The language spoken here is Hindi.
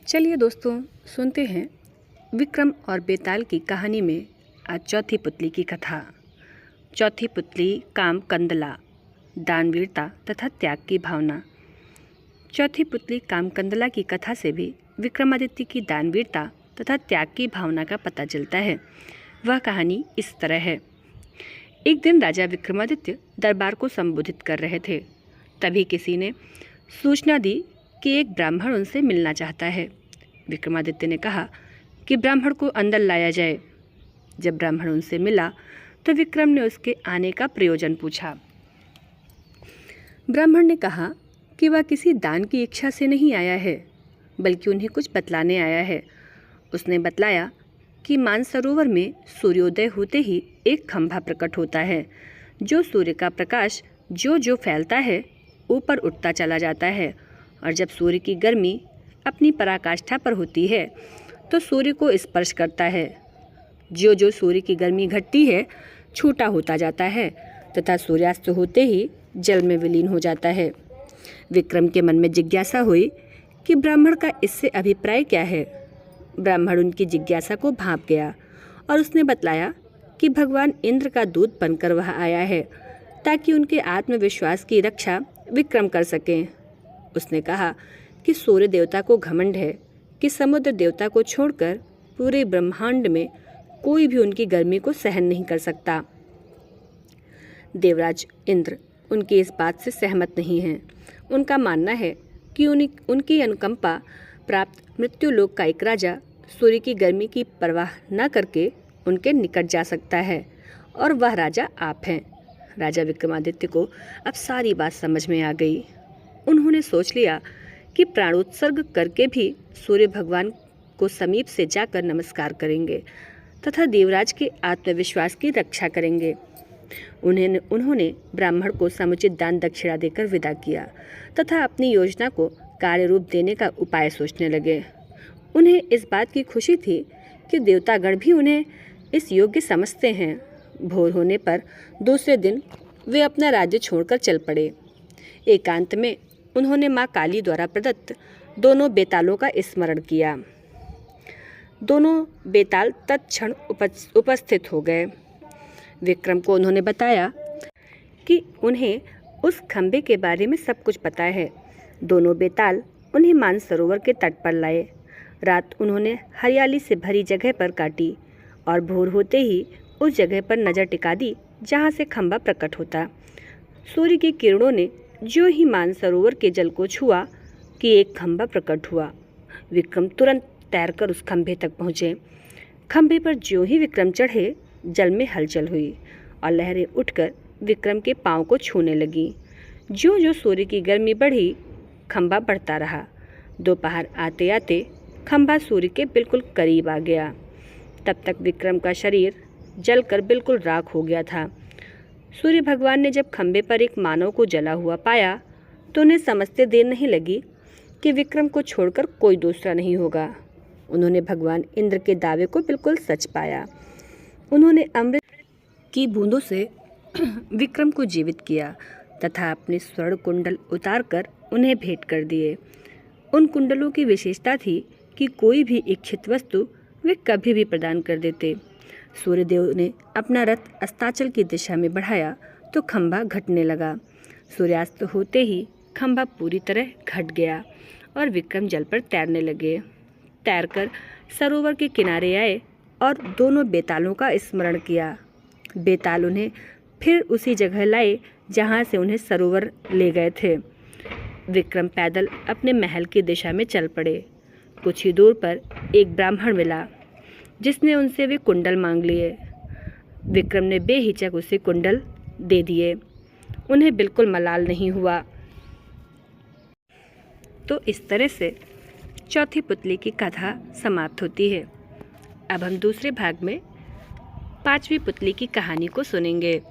चलिए दोस्तों, सुनते हैं विक्रम और बेताल की कहानी में आज चौथी पुतली की कथा। चौथी पुतली काम कंदला, दानवीरता तथा त्याग की भावना। चौथी पुतली काम कंदला की कथा से भी विक्रमादित्य की दानवीरता तथा त्याग की भावना का पता चलता है। वह कहानी इस तरह है। एक दिन राजा विक्रमादित्य दरबार को संबोधित कर रहे थे। तभी किसी ने सूचना दी कि एक ब्राह्मण उनसे मिलना चाहता है। विक्रमादित्य ने कहा कि ब्राह्मण को अंदर लाया जाए। जब ब्राह्मण उनसे मिला तो विक्रम ने उसके आने का प्रयोजन पूछा। ब्राह्मण ने कहा कि वह किसी दान की इच्छा से नहीं आया है, बल्कि उन्हें कुछ बतलाने आया है। उसने बतलाया कि मानसरोवर में सूर्योदय होते ही एक खंभा प्रकट होता है, जो सूर्य का प्रकाश जो फैलता है ऊपर उठता चला जाता है, और जब सूर्य की गर्मी अपनी पराकाष्ठा पर होती है तो सूर्य को स्पर्श करता है। जो सूर्य की गर्मी घटती है छोटा होता जाता है तथा सूर्यास्त होते ही जल में विलीन हो जाता है। विक्रम के मन में जिज्ञासा हुई कि ब्राह्मण का इससे अभिप्राय क्या है। ब्राह्मण उनकी जिज्ञासा को भांप गया और उसने बतलाया कि भगवान इंद्र का दूत बनकर वह आया है, ताकि उनके आत्मविश्वास की रक्षा विक्रम कर सकें। उसने कहा कि सूर्य देवता को घमंड है कि समुद्र देवता को छोड़कर पूरे ब्रह्मांड में कोई भी उनकी गर्मी को सहन नहीं कर सकता। देवराज इंद्र उनकी इस बात से सहमत नहीं हैं। उनका मानना है कि उनकी अनुकंपा प्राप्त मृत्युलोक का एक राजा सूर्य की गर्मी की परवाह न करके उनके निकट जा सकता है, और वह राजा आप हैं। राजा विक्रमादित्य को अब सारी बात समझ में आ गई। उन्होंने सोच लिया कि प्राणोत्सर्ग करके भी सूर्य भगवान को समीप से जाकर नमस्कार करेंगे तथा देवराज के आत्मविश्वास की रक्षा करेंगे। उन्होंने ब्राह्मण को समुचित दान दक्षिणा देकर विदा किया तथा अपनी योजना को कार्य रूप देने का उपाय सोचने लगे। उन्हें इस बात की खुशी थी कि देवतागण भी उन्हें इस योग्य समझते हैं। भोर होने पर दूसरे दिन वे अपना राज्य छोड़कर चल पड़े। एकांत में उन्होंने माँ काली द्वारा प्रदत्त दोनों बेतालों का स्मरण किया। दोनों बेताल तत्क्षण उपस्थित हो गए। विक्रम को उन्होंने बताया कि उन्हें उस खंभे के बारे में सब कुछ पता है। दोनों बेताल उन्हें मानसरोवर के तट पर लाए। रात उन्होंने हरियाली से भरी जगह पर काटी और भोर होते ही उस जगह पर नज़र टिका दी जहाँ से खंभा प्रकट होता। सूर्य की किरणों ने जो ही मानसरोवर के जल को छुआ कि एक खंभा प्रकट हुआ। विक्रम तुरंत तैरकर उस खंभे तक पहुँचे। खंभे पर ज्यों ही विक्रम चढ़े, जल में हलचल हुई और लहरें उठकर विक्रम के पांव को छूने लगीं। जो सूर्य की गर्मी बढ़ी, खंभा बढ़ता रहा। दोपहर आते आते खंभा सूर्य के बिल्कुल करीब आ गया। तब तक विक्रम का शरीर जलकर बिल्कुल राख हो गया था। सूर्य भगवान ने जब खंभे पर एक मानव को जला हुआ पाया तो उन्हें समझते देर नहीं लगी कि विक्रम को छोड़कर कोई दूसरा नहीं होगा। उन्होंने भगवान इंद्र के दावे को बिल्कुल सच पाया। उन्होंने अमृत की बूंदों से विक्रम को जीवित किया तथा अपने स्वर्ण कुंडल उतारकर उन्हें भेंट कर दिए। उन कुंडलों की विशेषता थी कि कोई भी इच्छित वस्तु वे कभी भी प्रदान कर देते। सूर्यदेव ने अपना रथ अस्ताचल की दिशा में बढ़ाया तो खंभा घटने लगा। सूर्यास्त होते ही खंभा पूरी तरह घट गया और विक्रम जल पर तैरने लगे। तैरकर सरोवर के किनारे आए और दोनों बेतालों का स्मरण किया। बेताल उन्हें फिर उसी जगह लाए जहाँ से उन्हें सरोवर ले गए थे। विक्रम पैदल अपने महल की दिशा में चल पड़े। कुछ ही दूर पर एक ब्राह्मण मिला जिसने उनसे वे कुंडल मांग लिए। विक्रम ने बेहिचक उसे कुंडल दे दिए। उन्हें बिल्कुल मलाल नहीं हुआ। तो इस तरह से चौथी पुतली की कथा समाप्त होती है। अब हम दूसरे भाग में पांचवी पुतली की कहानी को सुनेंगे।